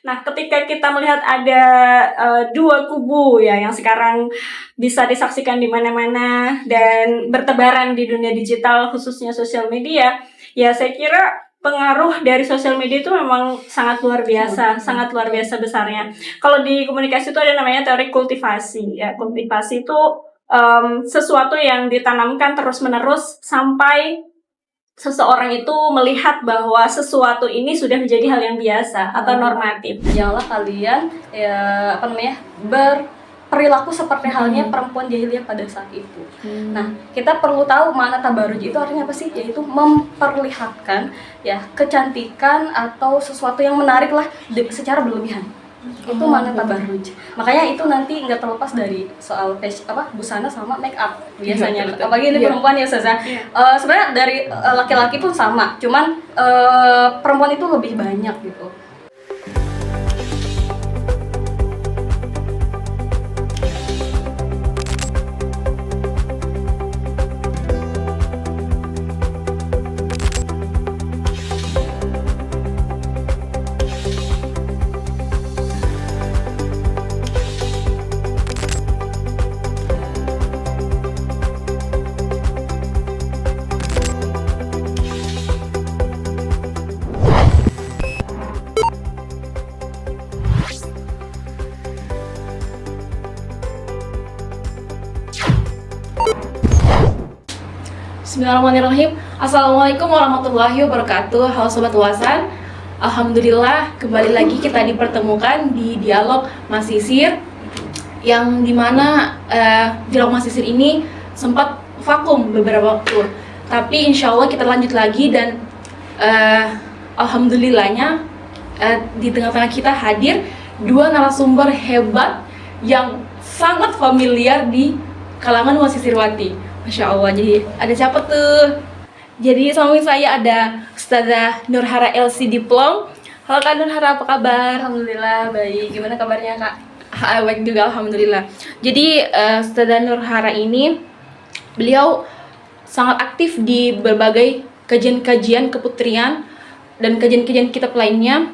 Nah, ketika kita melihat ada dua kubu ya yang sekarang bisa disaksikan di mana-mana dan bertebaran di dunia digital khususnya sosial media, ya saya kira pengaruh dari sosial media itu memang sangat luar biasa, sangat luar biasa besarnya. Kalau di komunikasi itu ada namanya teori kultivasi. Ya, kultivasi itu sesuatu yang ditanamkan terus-menerus sampai seseorang itu melihat bahwa sesuatu ini sudah menjadi hal yang biasa atau normatif. Janganlah kalian berperilaku seperti halnya perempuan jahiliyah pada saat itu. Nah, kita perlu tahu makna tabarruj itu artinya apa sih? Yaitu memperlihatkan ya kecantikan atau sesuatu yang menarik lah secara berlebihan. Itu makna tabarruj. Makanya itu nanti nggak terlepas dari soal busana sama make up biasanya. Apalagi ini perempuan ya Ustazah. Sebenarnya dari laki-laki pun sama, cuman perempuan itu lebih banyak gitu. Bismillahirrahmanirrahim. Assalamualaikum warahmatullahi wabarakatuh. Halo Sobat Wasan. Alhamdulillah kembali lagi kita dipertemukan di dialog Masisir, yang dimana dialog Masisir ini sempat vakum beberapa waktu. Tapi insya Allah kita lanjut lagi dan alhamdulillahnya di tengah-tengah kita hadir dua narasumber hebat yang sangat familiar di kalangan Masisirwati. Masya Allah, jadi ada siapa tuh? Jadi samping saya ada Ustazah Nurhara LC Diplom. Halo Kak Nurhara, apa kabar? Alhamdulillah baik. Gimana kabarnya Kak? Baik juga, alhamdulillah. Jadi Ustazah Nurhara ini, beliau sangat aktif di berbagai kajian-kajian keputrian dan kajian-kajian kitab lainnya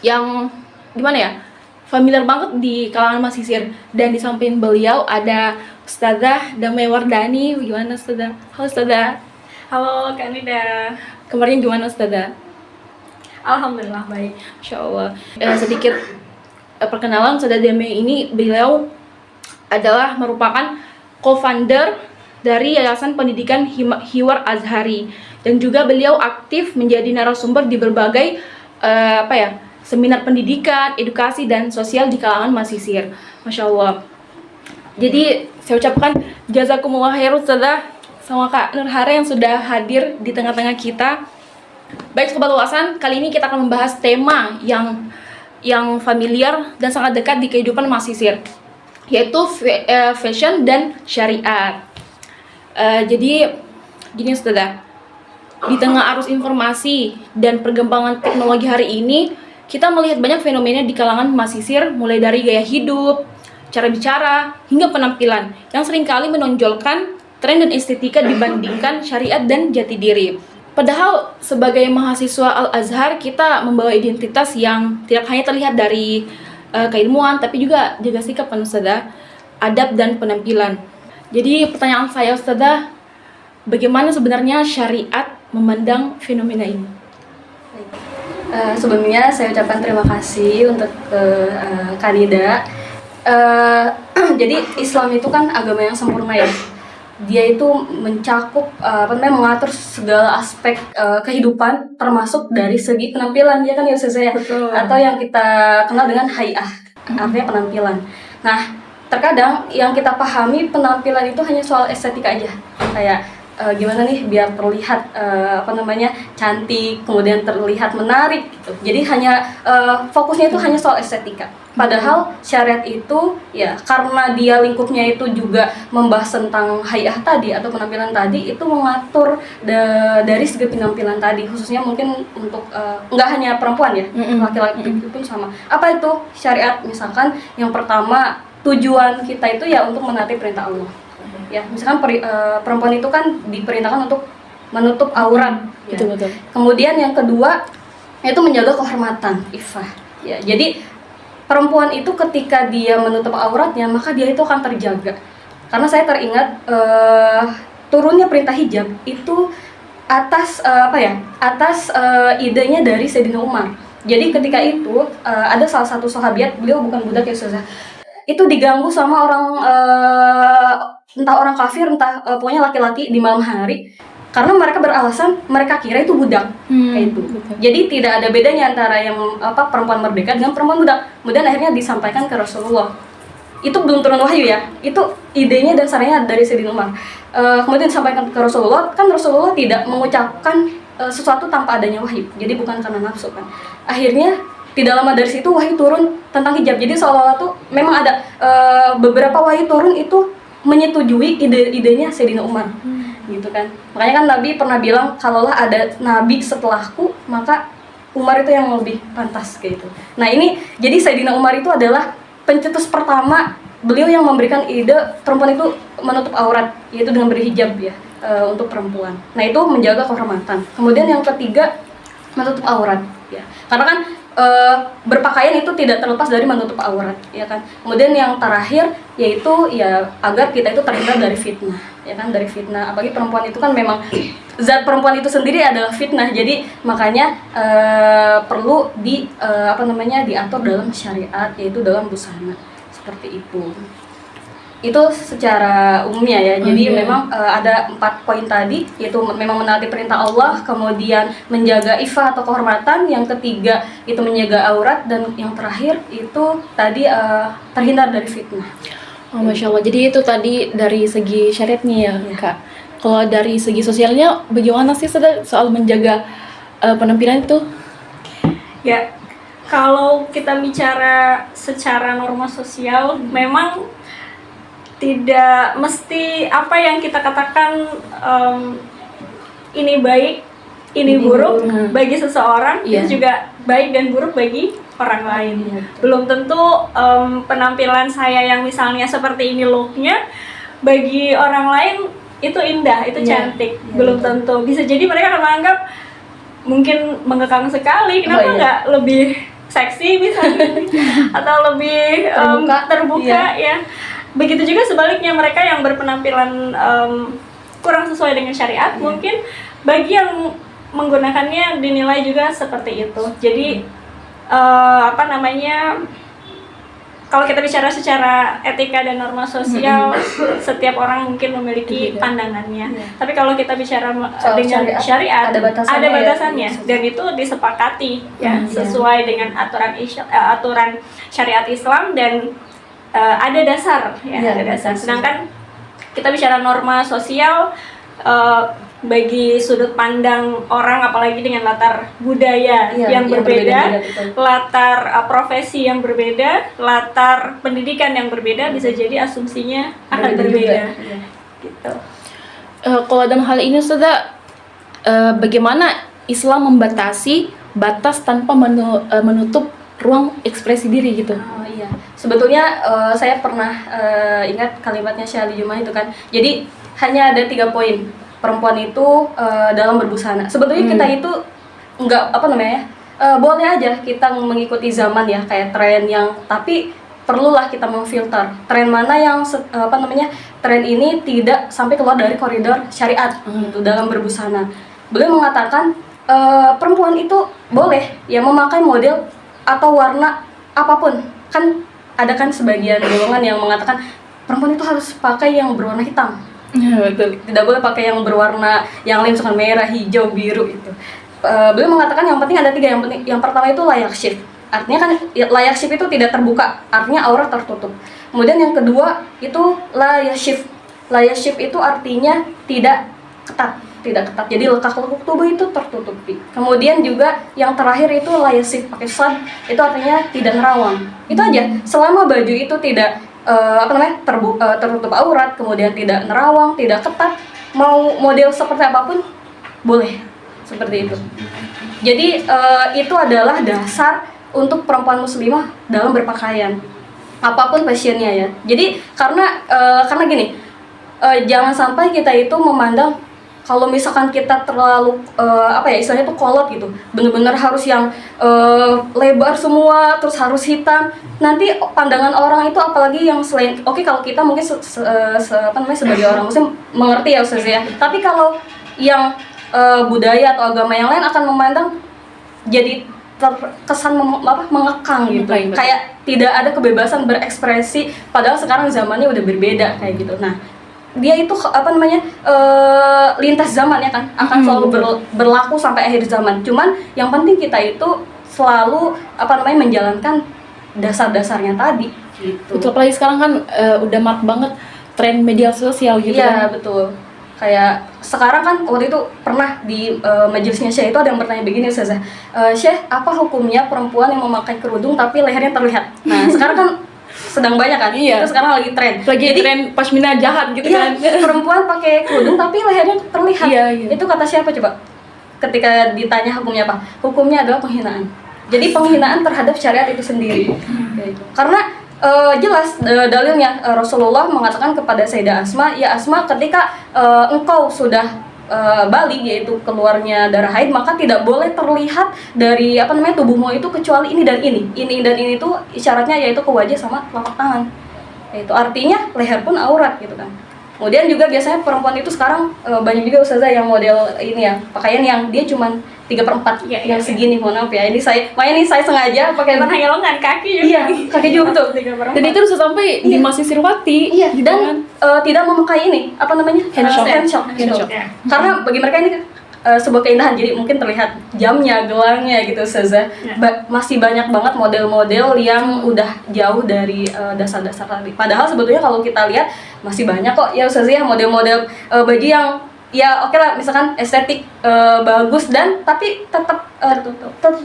yang gimana ya, familiar banget di kalangan Masisir. Dan di samping beliau ada Ustazah Damai Wardani. Gimana Ustazah? Halo Ustazah. Halo Kak Nida. Kabarnya gimana Ustazah? Alhamdulillah baik. Masya Allah. Sedikit perkenalan, Ustazah Damai ini, beliau adalah merupakan co-founder dari Yayasan Pendidikan Hiwar Azhari, dan juga beliau aktif menjadi narasumber di berbagai seminar pendidikan, edukasi, dan sosial di kalangan Masisir. Masya Allah. Jadi saya ucapkan jazakumullah khair Ustazah sama Kak Nurhara yang sudah hadir di tengah-tengah kita. Baik Sobat Wasan, kali ini kita akan membahas tema yang familiar dan sangat dekat di kehidupan Masisir, yaitu fashion dan syariat. Jadi gini Ustazah, di tengah arus informasi dan perkembangan teknologi hari ini, kita melihat banyak fenomena di kalangan Masisir, mulai dari gaya hidup, cara bicara, hingga penampilan yang seringkali menonjolkan tren dan estetika dibandingkan syariat dan jati diri. Padahal sebagai mahasiswa Al-Azhar, kita membawa identitas yang tidak hanya terlihat dari keilmuan, tapi juga jaga sikap Ustazah, adab dan penampilan. Jadi pertanyaan saya Ustazah, bagaimana sebenarnya syariat memandang fenomena ini? Sebelumnya saya ucapkan terima kasih untuk Kak Nida. Jadi Islam itu kan agama yang sempurna ya. Dia itu mencakup mengatur segala aspek kehidupan, termasuk dari segi penampilan, ya kan ya Ustazah ya? Atau yang kita kenal dengan hay'ah, artinya penampilan. Nah, terkadang yang kita pahami penampilan itu hanya soal estetika aja, kayak gimana nih biar terlihat cantik, kemudian terlihat menarik gitu. Jadi hanya fokusnya itu hanya soal estetika. Padahal syariat itu ya karena dia lingkupnya itu juga membahas tentang hay'ah tadi atau penampilan tadi, itu mengatur dari segi penampilan tadi, khususnya mungkin untuk nggak hanya perempuan ya, laki-laki pun sama. Apa itu syariat? Misalkan yang pertama, tujuan kita itu ya untuk menaati perintah Allah. Ya, misalkan perempuan itu kan diperintahkan untuk menutup aurat. Betul. Kemudian yang kedua itu menjaga kehormatan, iffah. Ya, jadi perempuan itu ketika dia menutup auratnya, maka dia itu akan terjaga. Karena saya teringat turunnya perintah hijab itu atas idenya dari Sayyidina Umar. Jadi ketika itu ada salah satu sahabiat, beliau bukan budak ya Ustazah, itu diganggu sama orang entah orang kafir, entah pokoknya laki-laki di malam hari. Karena mereka beralasan mereka kira itu budak, kayak itu. Betul. Jadi tidak ada bedanya antara yang perempuan merdeka dengan perempuan budak. Kemudian akhirnya disampaikan ke Rasulullah. Itu belum turun wahyu ya. Itu idenya dan sarannya dari Sayyidina Umar. Kemudian disampaikan ke Rasulullah, kan Rasulullah tidak mengucapkan sesuatu tanpa adanya wahyu. Jadi bukan karena nafsu kan. Akhirnya tidak lama dari situ wahyu turun tentang hijab. Jadi seolah-olah tuh memang ada beberapa wahyu turun itu menyetujui ide-idenya Sayyidina Umar. Gitu kan. Makanya kan Nabi pernah bilang kalaulah ada nabi setelahku maka Umar itu yang lebih pantas kayak gitu. Nah ini jadi Sayyidina Umar itu adalah pencetus pertama, beliau yang memberikan ide perempuan itu menutup aurat, yaitu dengan berhijab ya untuk perempuan. Nah itu menjaga kehormatan. Kemudian yang ketiga menutup aurat ya. Karena kan berpakaian itu tidak terlepas dari menutup aurat ya kan. Kemudian yang terakhir yaitu ya agar kita itu terhindar dari fitnah ya kan, dari fitnah. Apalagi perempuan itu kan memang zat perempuan itu sendiri adalah fitnah. Jadi makanya perlu diatur dalam syariat, yaitu dalam busana seperti itu. Itu secara umumnya ya. Jadi memang ada 4 poin tadi, yaitu memang menaati perintah Allah, kemudian menjaga ifah atau kehormatan, yang ketiga itu menjaga aurat, dan yang terakhir itu tadi terhindar dari fitnah. Oh, Masya Allah. Jadi itu tadi dari segi syariatnya ya, Kak. Kalau dari segi sosialnya, bagaimana sih soal menjaga penampilan itu? Ya, kalau kita bicara secara norma sosial, memang tidak mesti apa yang kita katakan ini baik, ini buruk bagi seseorang, itu juga baik dan buruk bagi orang lain. Belum tentu penampilan saya yang misalnya seperti ini looknya, bagi orang lain itu indah, itu cantik. Belum tentu. Bisa jadi mereka akan menganggap mungkin mengekang sekali, kenapa nggak lebih seksi misalnya, atau lebih terbuka ya. Begitu juga sebaliknya, mereka yang berpenampilan kurang sesuai dengan syariat, mungkin bagi yang menggunakannya dinilai juga seperti itu. Jadi kalau kita bicara secara etika dan norma sosial, setiap orang mungkin memiliki pandangannya. Tapi kalau kita bicara dengan syariat, ada batasannya, dan itu disepakati ya sesuai dengan aturan syariat Islam, dan ada dasar ya, ada dasar. Sedangkan kita bicara norma sosial, bagi sudut pandang orang, apalagi dengan latar budaya yang berbeda, latar profesi yang berbeda, latar pendidikan yang berbeda, bisa jadi asumsinya akan berbeda. Gitu. Kalau dalam hal ini sudah bagaimana Islam membatasi batas tanpa menutup ruang ekspresi diri gitu? Oh iya, sebetulnya saya pernah ingat kalimatnya Syekh Ali Jumah itu kan. Jadi hanya ada 3 poin perempuan itu dalam berbusana. Sebetulnya kita itu nggak boleh aja kita mengikuti zaman ya, kayak tren yang, tapi perlulah kita memfilter tren mana yang tren ini tidak sampai keluar dari koridor syariat gitu dalam berbusana. Beliau mengatakan perempuan itu boleh ya memakai model atau warna apapun. Kan ada kan sebagian golongan yang mengatakan perempuan itu harus pakai yang berwarna hitam. Betul. Tidak boleh pakai yang berwarna yang lain, misalkan merah, hijau, biru itu. Beliau mengatakan yang penting ada 3. Yang penting, yang pertama itu layak syif. Artinya kan layak syif itu tidak terbuka, artinya aurat tertutup. Kemudian yang kedua itu layak syif. Layak syif itu artinya tidak ketat. Jadi lekak-lekuk tubuh itu tertutupi. Kemudian juga yang terakhir itu layak syif pakai sad, itu artinya tidak nerawang. Itu aja. Selama baju itu tidak tertutup aurat, kemudian tidak nerawang, tidak ketat, mau model seperti apapun boleh, seperti itu. Jadi itu adalah dasar untuk perempuan muslimah dalam berpakaian, apapun fashionnya ya. Jadi karena gini, jangan sampai kita itu memandang kalau misalkan kita terlalu istilahnya tuh kolot gitu, bener-bener harus yang lebar semua, terus harus hitam, nanti pandangan orang itu, apalagi yang selain kalau kita mungkin sebagai orang muslim mengerti ya Ustaz ya, tapi kalau yang budaya atau agama yang lain akan memandang jadi terkesan mengekang gitu, kayak tidak ada kebebasan berekspresi, padahal sekarang zamannya udah berbeda kayak gitu. Nah, dia itu lintas zaman ya kan, akan selalu berlaku sampai akhir zaman. Cuman yang penting kita itu selalu menjalankan dasar-dasarnya tadi gitu. Betul, apalagi sekarang kan udah marak banget tren media sosial gitu Iya, kan. betul. Kayak sekarang kan waktu itu pernah di majelisnya Syekh itu ada yang bertanya begini, Ustazah, Syekh, apa hukumnya perempuan yang memakai kerudung tapi lehernya terlihat? Nah, sekarang kan sedang banyak kan, Iya. itu sekarang lagi tren. Lagi tren pashmina jahat gitu kan. Perempuan pakai kerudung tapi lehernya terlihat. Iya. Itu kata siapa coba? Ketika ditanya hukumnya apa? Hukumnya adalah penghinaan. Jadi penghinaan terhadap syariat itu sendiri. Gitu. Karena jelas dalilnya Rasulullah mengatakan kepada Sayyidah Asma, ya Asma, ketika engkau sudah balik, yaitu keluarnya darah haid, maka tidak boleh terlihat dari tubuhmu itu kecuali ini dan ini itu isyaratnya yaitu ke wajah sama telapak tangan. Itu artinya leher pun aurat gitu kan. Kemudian juga biasanya perempuan itu sekarang banyak juga Ustazah yang model ini ya, pakaian yang dia cuman 3/4 yang segini, mohon maaf ya. Ini saya sengaja pakai hanya lengan, kaki juga. Iya, kaki juga betul. Dan itu bisa sampai di Masjid Sirwati. Iya, gitu dan kan. tidak memakai ini, handshot. Ya. Karena bagi mereka ini sebuah keindahan, jadi mungkin terlihat jamnya, gelangnya gitu Ustazah. Masih banyak banget model-model yang udah jauh dari dasar-dasar tadi. Padahal sebetulnya kalau kita lihat masih banyak kok ya Ustazah model-model baju yang ya oke lah, misalkan estetik bagus dan tapi tetap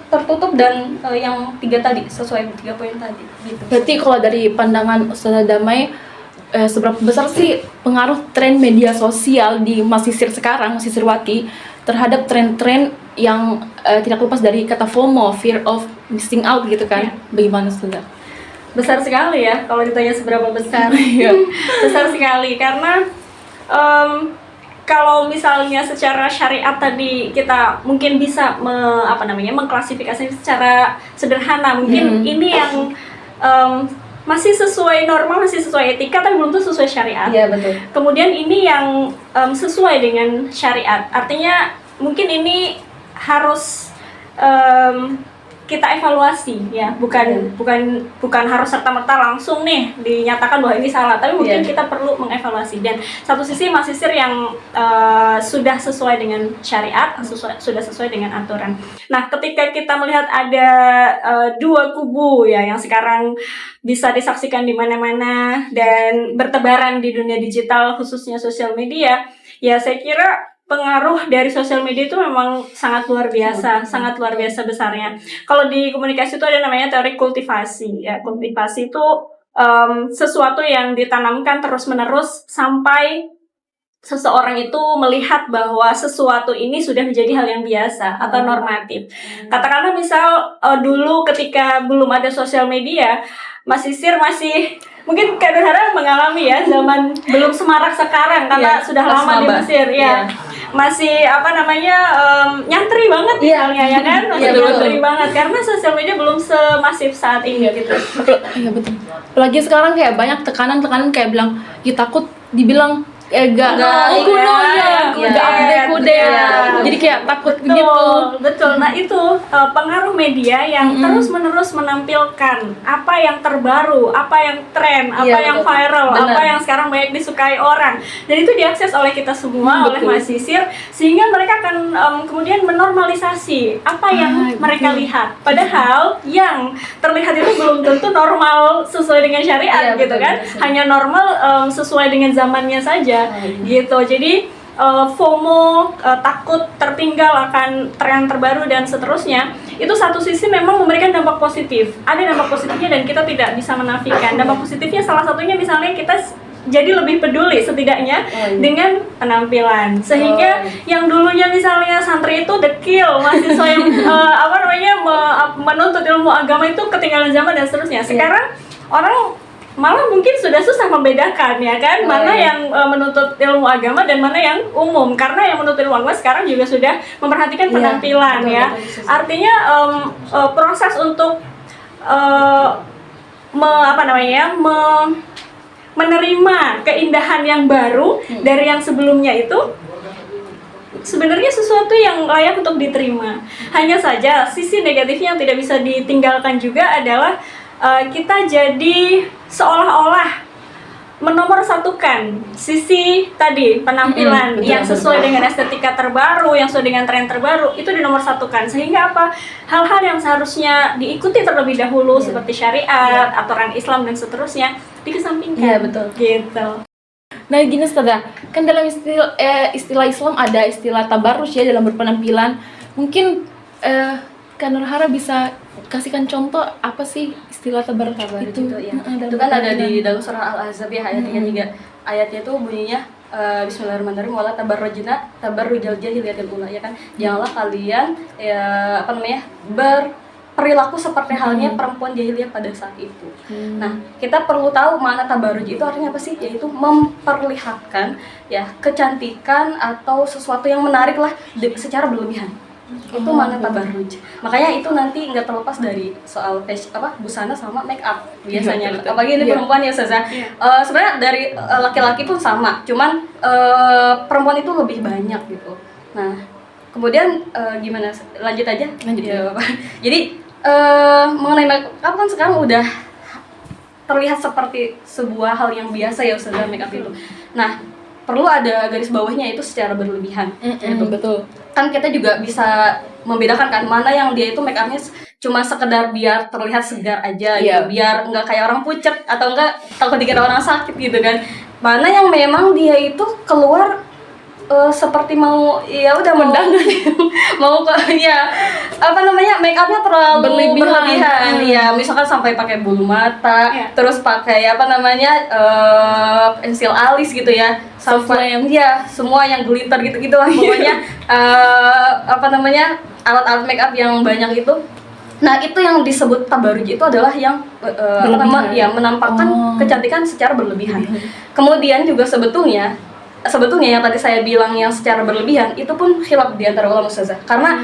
tertutup dan yang 3 tadi, sesuai 3 poin tadi gitu. Berarti kalau dari pandangan Ustazah Damai, seberapa besar sih pengaruh tren media sosial di Masjid sekarang, Masjid Sirwati, terhadap tren-tren yang tidak lepas dari kata FOMO, fear of missing out gitu kan? Bagaimana Ustazah? Besar sekali ya kalau ditanya seberapa besar. Besar sekali karena kalau misalnya secara syariat tadi kita mungkin bisa mengklasifikasinya secara sederhana, mungkin ini yang masih sesuai norma, masih sesuai etika, tapi belum tentu sesuai syariat. Iya, betul. Kemudian ini yang sesuai dengan syariat, artinya mungkin ini harus kita evaluasi ya, bukan harus serta-merta langsung nih dinyatakan bahwa ini salah, tapi mungkin kita perlu mengevaluasi. Dan satu sisi masisir yang sudah sesuai dengan syariat, sudah sesuai dengan aturan. Nah, ketika kita melihat ada 2 kubu ya yang sekarang bisa disaksikan di mana-mana dan bertebaran di dunia digital, khususnya sosial media, ya saya kira pengaruh dari sosial media itu memang sangat luar biasa besarnya. Kalau di komunikasi itu ada namanya teori kultivasi. Ya, kultivasi itu sesuatu yang ditanamkan terus-menerus sampai seseorang itu melihat bahwa sesuatu ini sudah menjadi hal yang biasa atau normatif. Katakanlah misal dulu ketika belum ada sosial media, Masisir masih mungkin Kak Nurhara mengalami ya zaman belum semarak sekarang karena sudah lama di Mesir ya. Masih nyantri banget misalnya ya kan, masih nyantri banget karena sosial media belum semasif saat ini gitu. Iya betul. Apalagi sekarang kayak banyak tekanan kayak bilang, ya takut dibilang gak update kude, jadi kayak takut gitu. Betul. Nah itu pengaruh media yang terus-menerus menampilkan apa yang terbaru, apa yang tren, apa yang viral, apa yang sekarang banyak disukai orang, dan itu diakses oleh kita semua, oleh Masisir, sehingga mereka akan kemudian menormalisasi apa yang mereka lihat. Padahal yang terlihat itu belum tentu normal sesuai dengan syariat gitu kan, hanya normal sesuai dengan zamannya saja. Gitu. Jadi FOMO, takut tertinggal akan tren terbaru dan seterusnya, itu satu sisi memang memberikan dampak positif. Ada dampak positifnya dan kita tidak bisa menafikan. Dampak positifnya salah satunya misalnya kita jadi lebih peduli setidaknya dengan penampilan, sehingga yang dulunya misalnya santri itu dekil, mahasiswa yang menuntut ilmu agama itu ketinggalan zaman dan seterusnya. Sekarang orang malah mungkin sudah susah membedakan ya kan, mana yang menuntut ilmu agama dan mana yang umum, karena yang menuntut ilmu agama sekarang juga sudah memperhatikan penampilan ya. Betul. Artinya proses untuk menerima keindahan yang baru dari yang sebelumnya itu sebenarnya sesuatu yang layak untuk diterima. Hanya saja sisi negatifnya yang tidak bisa ditinggalkan juga adalah kita jadi seolah-olah menomorsatukan sisi tadi penampilan yang sesuai dengan estetika terbaru, yang sesuai dengan tren terbaru itu dinomorsatukan, sehingga apa, hal-hal yang seharusnya diikuti terlebih dahulu seperti syariat, aturan Islam dan seterusnya dikesampingkan. Iya, betul. Gitu. Nah gini Ustazah, kan dalam istilah Islam ada istilah tabarruj ya dalam berpenampilan. Mungkin Kak Nurhara bisa kasihkan contoh apa sih istilah tabarruj itu? Ya. Itu kan ada di dalam surah Al-Ahzab ya, ayat 33. Ayatnya itu bunyinya Bismillahirrahmanirrahim, wala tabarrujna tabarrujal jahiliyatil ula, ya kan. Janganlah kalian berperilaku seperti halnya perempuan jahiliyah pada saat itu. Nah, kita perlu tahu mana tabarruj itu artinya apa sih? Yaitu memperlihatkan ya kecantikan atau sesuatu yang menarik lah secara berlebihan. Itu mana tabarruj. Makanya itu nanti nggak terlepas dari soal busana sama make up biasanya. Apalagi ini perempuan ya Ustazah. Sebenarnya dari laki-laki pun sama, cuman perempuan itu lebih banyak gitu. Nah, kemudian gimana? Lanjut aja. Lanjut ya. Jadi mengenai make up kan sekarang udah terlihat seperti sebuah hal yang biasa ya Ustazah, make up itu. Nah, perlu ada garis bawahnya, itu secara berlebihan. Betul. Kan kita juga bisa membedakan kan mana yang dia itu make upnya cuma sekedar biar terlihat segar aja gitu, biar nggak kayak orang pucet atau enggak takut dikira orang sakit gitu kan. Mana yang memang dia itu keluar seperti mau ya udah mendangan mau make upnya terlalu berlebihan ya, misalkan sampai pakai bulu mata, terus pakai pensil alis gitu ya, sampai ya semua yang glitter gitu lah pokoknya alat-alat make up yang banyak itu. Nah, itu yang disebut tabarruj itu adalah yang menampakkan kecantikan secara berlebihan. Kemudian juga sebetulnya yang tadi saya bilang yang secara berlebihan itu pun khilaf di antara ulama Ustazah. Karena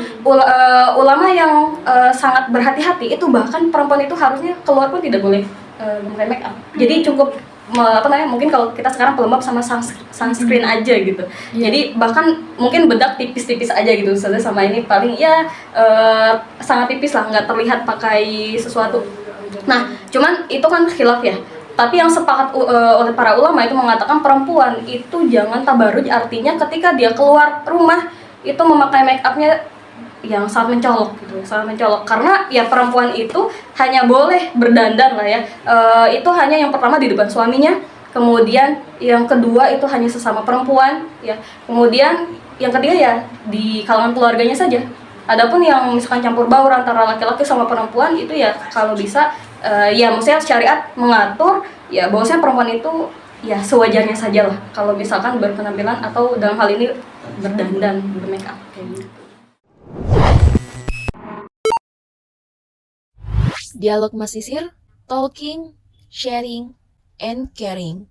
ulama yang sangat berhati-hati itu bahkan perempuan itu harusnya keluar pun tidak boleh memakai make up. Jadi cukup mungkin kalau kita sekarang pelembab sama sunscreen aja gitu. Jadi bahkan mungkin bedak tipis-tipis aja gitu Ustazah, sama ini paling sangat tipis lah, nggak terlihat pakai sesuatu. Nah, cuman itu kan khilaf ya. Tapi yang sepakat oleh para ulama itu mengatakan perempuan itu jangan tabarruj, artinya ketika dia keluar rumah itu memakai make upnya yang sangat mencolok gitu, sangat mencolok. Karena ya perempuan itu hanya boleh berdandan lah ya, itu hanya yang pertama di depan suaminya, kemudian yang kedua itu hanya sesama perempuan ya, kemudian yang ketiga ya di kalangan keluarganya saja. Adapun yang misalkan campur baur antara laki-laki sama perempuan itu ya kalau bisa ya maksudnya syariat mengatur ya bahwasanya perempuan itu ya sewajarnya saja lah kalau misalkan berpenampilan atau dalam hal ini berdandan, bermake up kayak gitu. Dialog Masisir, talking, sharing, and caring.